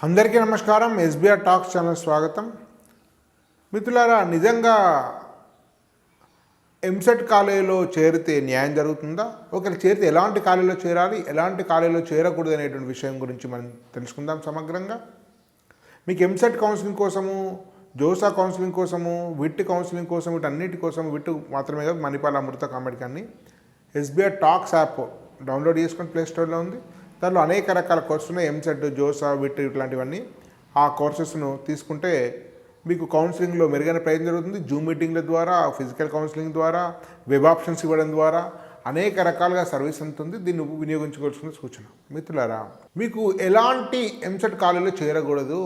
అందరికీ నమస్కారం. SBR talks channel స్వాగతం. మిత్రులారా, నిజంగా ఎంసెట్ కాలేజీలో చేరితే న్యాయం జరుగుతుందా? ఒకరు చేరితే ఎలాంటి కాలేజీలో చేరాలి, ఎలాంటి కాలేజీలో చేరకూడదు అనేటువంటి విషయం గురించి మనం తెలుసుకుందాం సమగ్రంగా. మీకు ఎంసెట్ కౌన్సిలింగ్ కోసము, జోసా కౌన్సిలింగ్ కోసము, విట్ కౌన్సిలింగ్ కోసం, వీటన్నిటి కోసం విట్ మాత్రమే కాదు, మణిపాల్ అమృత కామెడీ కానీ ఎస్బీఆర్ టాక్స్ యాప్ డౌన్లోడ్ చేసుకొని ప్లే స్టోర్లో ఉంది. దాంట్లో అనేక రకాల కోర్సులు ఉన్నాయి. ఎంసెట్, జోసా, విట్ ఇట్లాంటివన్నీ. ఆ కోర్సెస్ను తీసుకుంటే మీకు కౌన్సిలింగ్లో మెరుగైన ప్రయత్నం జరుగుతుంది. జూమ్ మీటింగ్ల ద్వారా, ఫిజికల్ కౌన్సిలింగ్ ద్వారా, వెబ్ ఆప్షన్స్ ఇవ్వడం ద్వారా అనేక రకాలుగా సర్వీస్ ఉంటుంది. దీన్ని వినియోగించుకోవాల్సిన సూచన. మిత్రులారా, మీకు ఎలాంటి ఎంసెట్ కాలేజీలో చేరకూడదు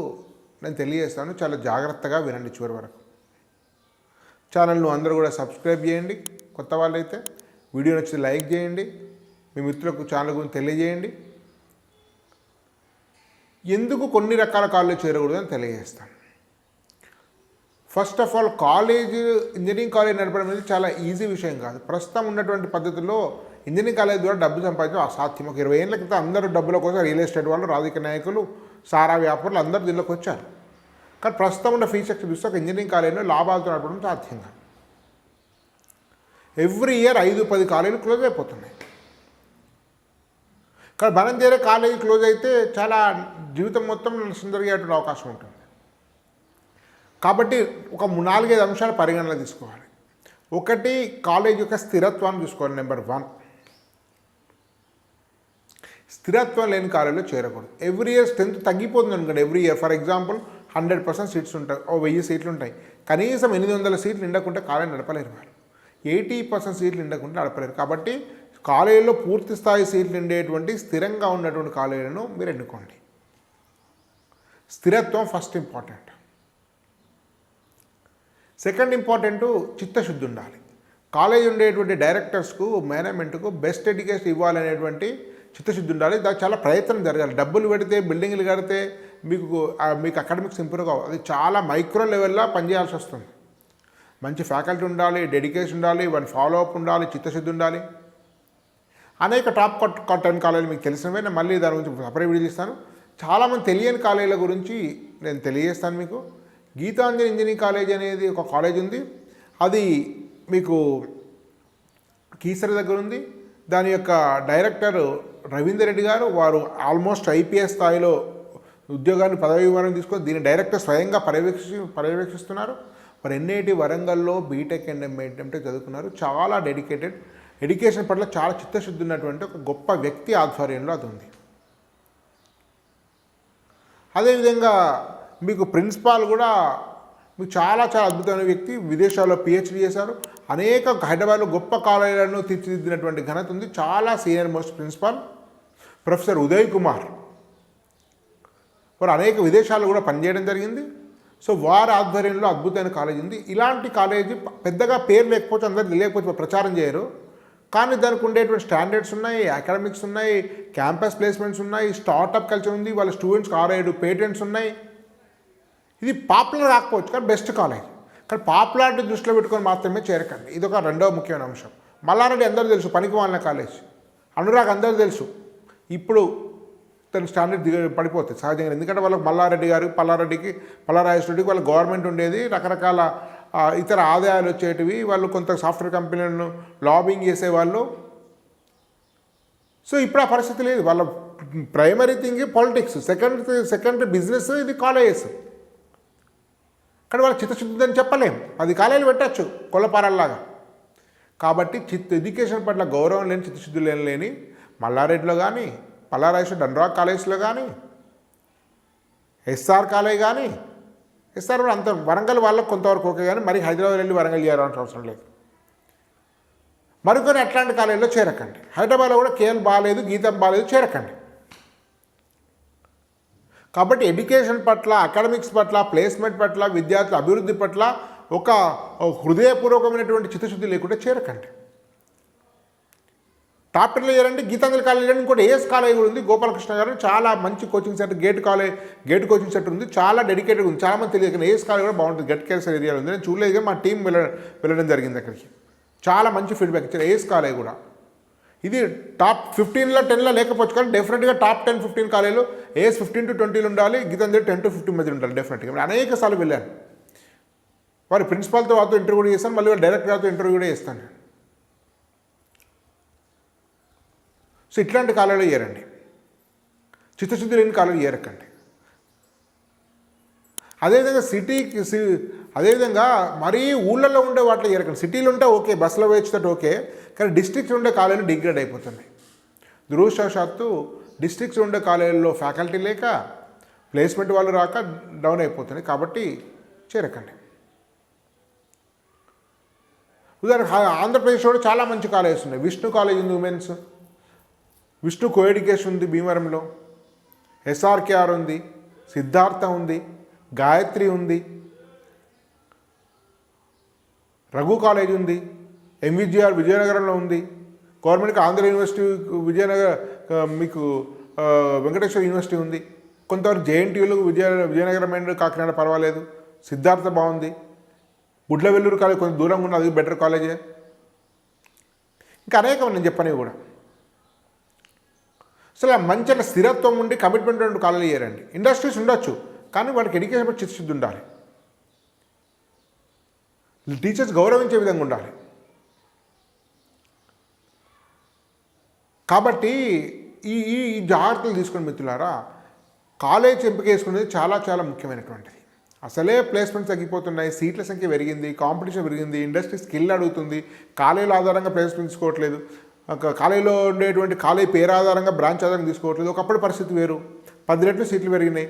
నేను తెలియజేస్తాను. చాలా జాగ్రత్తగా వినండి చివరి వరకు. ఛానల్ను అందరూ కూడా సబ్స్క్రైబ్ చేయండి. కొత్త వాళ్ళైతే వీడియో నచ్చితే లైక్ చేయండి. మీ మిత్రులకు ఛానల్ గురించి తెలియజేయండి. ఎందుకు కొన్ని రకాల కాలేజీలో చేరకూడదు అని తెలియజేస్తాను. First of all, engineering college నడపడం అనేది చాలా ఈజీ విషయం కాదు. ప్రస్తుతం ఉన్నటువంటి పద్ధతుల్లో ఇంజనీరింగ్ కాలేజ్ ద్వారా డబ్బు సంపాదించడం అసాధ్యం. ఒక 20 ఏళ్ళ క్రితం అందరూ డబ్బుల కోసం రియల్ ఎస్టేట్ వాళ్ళు, రాజకీయ నాయకులు, సారా వ్యాపారులు అందరూ దీనిలోకి వచ్చారు. కానీ ప్రస్తుతం ఉన్న ఫీ స్ట్రక్చర్ చూస్తే ఒక ఇంజనీరింగ్ కాలేజీలో లాభాలతో నడపడం సాధ్యం కాదు. ఎవ్రీ ఇయర్ 5-10 కాలేజీలు క్లోజ్ అయిపోతున్నాయి. కానీ మనం చేరే కాలేజీ క్లోజ్ అయితే చాలా జీవితం మొత్తం నష్టం జరిగేటువంటి అవకాశం ఉంటుంది. కాబట్టి ఒక 4-5 అంశాలు పరిగణన తీసుకోవాలి. ఒకటి, కాలేజ్ యొక్క స్థిరత్వాన్ని చూసుకోవాలి. నెంబర్ 1, స్థిరత్వం లేని కాలేజీలో చేరకూడదు. ఎవ్రీ ఇయర్ స్ట్రెంత్ తగ్గిపోతుంది అనుకోండి. Every year for example 100% seats ఉంటాయి, 1000 సీట్లు ఉంటాయి. కనీసం 800 సీట్లు నిండకుంటే కాలేజ్ నడపలేరు. వాళ్ళు 80% సీట్లు నిండకుంటే నడపలేరు. కాబట్టి కాలేజీలో పూర్తి స్థాయి సీట్లు ఉండేటువంటి స్థిరంగా ఉన్నటువంటి కాలేజీలను మీరు ఎన్నుకోండి. స్థిరత్వం ఫస్ట్ ఇంపార్టెంట్. సెకండ్ ఇంపార్టెంట్, చిత్తశుద్ధి ఉండాలి. కాలేజీ ఉండేటువంటి డైరెక్టర్స్కు, మేనేజ్మెంట్కు బెస్ట్ ఎడ్యుకేషన్ ఇవ్వాలనేటువంటి చిత్తశుద్ధి ఉండాలి. దానికి చాలా ప్రయత్నం జరగాలి. డబ్బులు పెడితే, బిల్డింగ్లు కడితే మీకు అకాడమిక్స్ ఇంప్రూవ్ కావాలి. అది చాలా మైక్రో లెవెల్లో పనిచేయాల్సి వస్తుంది. మంచి ఫ్యాకల్టీ ఉండాలి, డెడికేషన్ ఉండాలి, వన్ ఫాలో అప్ ఉండాలి, చిత్తశుద్ధి ఉండాలి. అనేక టాప్ 10 కాలేజీలు మీకు తెలిసినవే. నేను మళ్ళీ దాని గురించి సపరేట్ వీడియో ఇస్తాను. చాలామంది తెలియని కాలేజీల గురించి నేను తెలియజేస్తాను మీకు. గీతాంజలి ఇంజనీరింగ్ కాలేజ్ అనేది ఒక కాలేజ్ ఉంది. అది మీకు కీసర దగ్గర ఉంది. దాని యొక్క డైరెక్టర్ రవీందర్ రెడ్డి గారు. వారు ఆల్మోస్ట్ ఐపీఎస్ స్థాయిలో ఉద్యోగాన్ని, పదవి వివరణ తీసుకొని దీని డైరెక్టర్ స్వయంగా పర్యవేక్షిస్తున్నారు. మరి ఎన్ఐటి వరంగల్లో బీటెక్ అండ్ ఎంటెక్ చదువుకున్నారు. చాలా డెడికేటెడ్, ఎడ్యుకేషన్ పట్ల చాలా చిత్తశుద్ధి ఉన్నటువంటి ఒక గొప్ప వ్యక్తి ఆధ్వర్యంలో అది ఉంది. అదేవిధంగా మీకు ప్రిన్సిపాల్ కూడా మీకు చాలా అద్భుతమైన వ్యక్తి. విదేశాల్లో పిహెచ్డీ చేశారు. అనేక హైదరాబాద్లో గొప్ప కాలేజీలను తీర్చిదిద్దినటువంటి ఘనత ఉంది. చాలా senior most principal professor Uday Kumar. వారు అనేక విదేశాల్లో కూడా పనిచేయడం జరిగింది. సో వారి ఆధ్వర్యంలో అద్భుతమైన కాలేజీ ఉంది. ఇలాంటి కాలేజీ పెద్దగా పేరు లేకపోతే, అందరూ తెలియకపోతే ప్రచారం చేయరు. కానీ దానికి ఉండేటువంటి స్టాండర్డ్స్ ఉన్నాయి, అకాడమిక్స్ ఉన్నాయి, క్యాంపస్ ప్లేస్మెంట్స్ ఉన్నాయి, స్టార్టప్ కల్చర్ ఉంది, వాళ్ళ స్టూడెంట్స్కి 6-7 పేటెంట్స్ ఉన్నాయి. ఇది పాపులర్ కాకపోవచ్చు కానీ బెస్ట్ కాలేజ్. కానీ పాపులారిటీ దృష్టిలో పెట్టుకొని మాత్రమే చేరకండి. ఇది ఒక రెండవ ముఖ్యమైన అంశం. మల్లారెడ్డి అందరూ తెలుసు, పనికి వాళ్ళ కాలేజ్. అనురాగ్ అందరూ తెలుసు. ఇప్పుడు తన స్టాండర్డ్ పడిపోతుంది సహజంగా. ఎందుకంటే వాళ్ళకి మల్లారెడ్డి గారు, పల్లారాజేశ్వరరెడ్డికి వాళ్ళ గవర్నమెంట్ ఉండేది, రకరకాల ఇతర ఆదాయాలు వచ్చేటివి. వాళ్ళు కొంత సాఫ్ట్వేర్ కంపెనీలను లాబింగ్ చేసేవాళ్ళు. సో ఇప్పుడు ఆ పరిస్థితి లేదు. వాళ్ళ primary thing politics, secondary business, ఇది కాలేజెస్. కానీ వాళ్ళ చిత్తశుద్ధి అని చెప్పలేం. 10 కాలేజీలు పెట్టచ్చు కొల్లపారల్లాగా. కాబట్టి ఎడ్యుకేషన్ పట్ల గౌరవం లేని, చిత్తశుద్ధి లేని మల్లారెడ్డిలో కానీ, పల్లారాజేశ్వర అనురాగ్ కాలేజ్లో కానీ, ఎస్ఆర్ కాలేజ్ కానీ, ఎస్ఆర్ కూడా అంత వరంగల్ వాళ్ళకు కొంతవరకు ఓకే, కానీ మరి హైదరాబాద్ వెళ్ళి వరంగల్ చేయాల్సిన అవసరం లేదు. మరికొన్ని అట్లాంటి కాలేజీలో చేరకండి. హైదరాబాద్లో కూడా కేఎల్ బాగాలేదు, గీతం బాగాలేదు, చేరకండి. కాబట్టి ఎడ్యుకేషన్ పట్ల, అకాడమిక్స్ పట్ల, ప్లేస్మెంట్ పట్ల, విద్యార్థుల అభివృద్ధి పట్ల ఒక హృదయపూర్వకమైనటువంటి చిత్తశుద్ధి లేకుండా చేరకండి. టాప్ 10లో చేరండి. గీతాంజలి కాలేజ్ అని ఇంకోటి ఏఎస్ కాలేజ్ కూడా ఉంది. గోపాలకృష్ణ గారు చాలా మంచి coaching centre, gate coaching centre ఉంది. చాలా డెడికేటెడ్ ఉంది. చాలామంది తెలియదు కానీ ఏఎస్ కాలేజ్ కూడా బాగుంటుంది. గట్ కేర్సర్ ఏరియాలో ఉంది. నేను చూడలేదు కానీ మా టీం వెళ్ళడం జరిగింది అక్కడికి. చాలా మంచి ఫీడ్బ్యాక్ ఇచ్చారు ఏఎస్ కాలేజ్ కూడా. ఇది టాప్ 15లో 10లో లేకపోవచ్చు, కానీ డెఫినెట్గా టాప్ 10-15 కాలేజీలు ఏజ్ 15 to 20 ఉండాలి, గీతాంజలి 10 to 15 మధ్య ఉండాలి డెఫినెట్గా. అనేక సార్లు వెళ్ళాను, వారి ప్రిన్సిపాల్తో వారితో ఇంటర్వ్యూ కూడా చేస్తాను, మళ్ళీ డైరెక్టర్ గారితో ఇంటర్వ్యూ కూడా చేస్తాను. సో ఇట్లాంటి కాలేజీలో ఏరండి, చిత్తశుద్ధి లేని కాలేజీలు ఏరకండి. అదేవిధంగా మరీ ఊళ్ళల్లో ఉండే వాటిలో ఏరకండి. సిటీలో ఉంటే ఓకే, బస్సులో వేయించుతట్టు ఓకే, కానీ డిస్ట్రిక్ట్స్ ఉండే కాలేజీలు డిగ్రేడ్ అయిపోతున్నాయి. దురదృష్టవశాత్తు డిస్ట్రిక్ట్స్ ఉండే కాలేజీల్లో ఫ్యాకల్టీ లేక, ప్లేస్మెంట్ వాళ్ళు రాక డౌన్ అయిపోతున్నాయి. కాబట్టి చేరకండి. ఉదాహరణ ఆంధ్రప్రదేశ్లో చాలా మంచి కాలేజెస్ ఉన్నాయి. విష్ణు కాలేజ్ ఉంది ఉమెన్స్, విష్ణు కోఎడ్యుకేషన్ ఉంది భీమవరంలో, ఎస్ఆర్కేఆర్ ఉంది, సిద్ధార్థ ఉంది, గాయత్రి ఉంది, రఘు కాలేజ్ ఉంది, ఎంవిజిఆర్ విజయనగరంలో ఉంది, గవర్నమెంట్కి ఆంధ్ర యూనివర్సిటీ మీకు వెంకటేశ్వర యూనివర్సిటీ ఉంది, కొంతవరకు జేఎన్టీయూలు విజయనగరం అండ్ కాకినాడ పర్వాలేదు, సిద్ధార్థ బాగుంది, గుడ్లవెల్లూరు కాలేజ్ కొంచెం దూరంగా ఉన్న అది బెటర్ కాలేజే. ఇంకా అనేకం నేను చెప్పనివి కూడా. అసలు మంచి స్థిరత్వం ఉండి కమిట్మెంట్ ఉండి కాలేజీలు చేయరండి. ఇండస్ట్రీస్ ఉండొచ్చు, కానీ వాడికి ఎడ్యుకేషన్ పట్ల చిత్తశుద్ధి ఉండాలి, టీచర్స్ గౌరవించే విధంగా ఉండాలి. కాబట్టి ఈ ఈ జాగ్రత్తలు తీసుకుని మిత్రులారా, కాలేజ్ ఎంపిక చేసుకునేది చాలా చాలా ముఖ్యమైనటువంటిది. అసలే ప్లేస్మెంట్స్ తగ్గిపోతున్నాయి, సీట్ల సంఖ్య పెరిగింది, కాంపిటీషన్ పెరిగింది, ఇండస్ట్రీ స్కిల్ అడుగుతుంది, కాలేజీల ఆధారంగా ప్లేస్మెంట్ తీసుకోవట్లేదు, కాలేజీలో ఉండేటువంటి కాలేజీ పేరు ఆధారంగా బ్రాంచ్ ఆధారంగా తీసుకోవట్లేదు. ఒకప్పుడు పరిస్థితి వేరు, 10 రెట్లు సీట్లు పెరిగినాయి.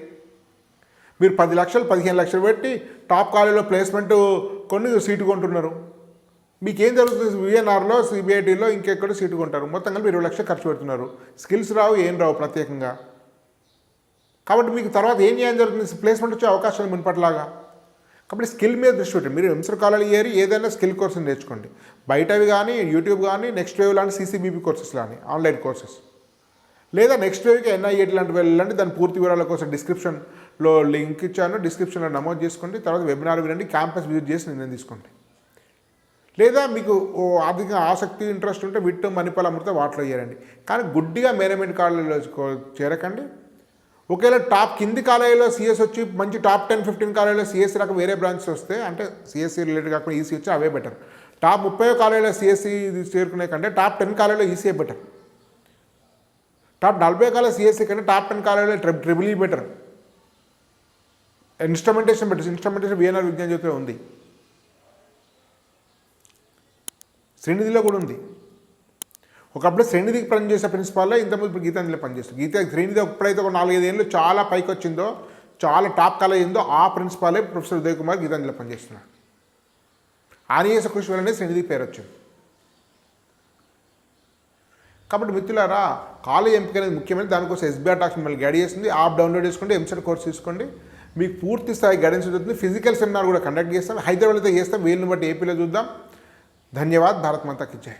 మీరు 10 లక్షలు 15 లక్షలు పెట్టి టాప్ కాలేజీలో ప్లేస్మెంట్ కొన్ని సీటు కొంటున్నారు. మీకేం జరుగుతుంది? విఎన్ఆర్లో, సిబిఐటీలో ఇంకెక్కడో సీటు కొంటారు. మొత్తం కలిపి 20 లక్షలు ఖర్చు పెడుతున్నారు. స్కిల్స్ రావు, ఏం రావు ప్రత్యేకంగా. కాబట్టి మీకు తర్వాత ఏం చేయాలని జరుగుతుంది? ప్లేస్మెంట్ వచ్చే అవకాశాలు మునిపట్లాగా. కాబట్టి స్కిల్ మీద దృష్టి పెట్టండి. మీరు ఎంసర్ కాలేజీ ఏరి ఏదైనా స్కిల్ కోర్సులు నేర్చుకోండి. బయటవి కానీ, యూట్యూబ్ కానీ, నెక్స్ట్ వేవ్ లాంటి CCBP కోర్సెస్ కానీ, ఆన్లైన్ కోర్సెస్, లేదా నెక్స్ట్ వేవ్కి NIET లాంటివి వెళ్ళండి. దాని పూర్తి వివరాల కోసం డిస్క్రిప్షన్లో లింక్ ఇచ్చాను, డిస్క్రిప్షన్లో నమోదు చేసుకోండి. తర్వాత వెబినార్ వినండి, క్యాంపస్ విజిట్ చేసి నిర్ణయం తీసుకోండి. లేదా మీకు ఆర్థిక ఆసక్తి ఇంట్రెస్ట్ ఉంటే విట్టు, మణిపాల్, అమృత వాటిలో చేరండి. కానీ గుడ్డిగా మేనేజ్మెంట్ కాలేజీలో చేరకండి. ఒకవేళ టాప్ కింది కాలేజీలో CS వచ్చి మంచి టాప్ 10-15 కాలేజీలో CSE రాక వేరే బ్రాంచెస్ వస్తే, అంటే CSE రిలేటెడ్ కాకుండా EC వచ్చి అవే బెటర్. టాప్ 30 కాలేజీలో CSE చేరుకునే కంటే టాప్ 10 కాలేజీలో ECE బెటర్. టాప్ 40 కాలేజీలో CSE కంటే టాప్ 10 కాలేజీలో EEE better. Instrumentation better. Instrumentation VNR విజ్ఞాన జ్యోతిలో ఉంది, శ్రీనిధిలో కూడా ఉంది. ఒకప్పుడు శ్రీనిధికి పనిచేసే ప్రిన్సిపాల్లో ఇంతకుముందు ఇప్పుడు గీతాంజలిలో పనిచేస్తుంది. శ్రీనిధి ఎప్పుడైతే ఒక 4-5 ఏళ్ళు చాలా పైకి వచ్చిందో, చాలా టాప్ కాలేజ్ ఉందో, ఆ ప్రిన్సిపాలే ప్రొఫెసర్ ఉదయ్ కుమార్ గీతాంజలిలో పనిచేస్తున్నాడు. ఆయన చేసే కృషి వల్లనే శ్రీనిధికి పేరు వచ్చింది. కాబట్టి మిత్రులారా, కాలేజ్ ఎంపిక అనేది ముఖ్యమైన. దానికోసం SBI టాక్స్ మిమ్మల్ని గైడ్ చేస్తుంది. యాప్ డౌన్లోడ్ చేసుకోండి, ఎంసెట్ కోర్స్ తీసుకోండి, మీకు పూర్తి స్థాయి గైడెన్స్ జరుగుతుంది. ఫిజికల్ సెమినార్ కూడా కండక్ట్ చేస్తాం, హైదరాబాద్లో చేస్తాం, వీళ్ళని బట్టి ఏపీలో చూద్దాం. ధన్యవాద్. భారత్ మాతా కీ జై.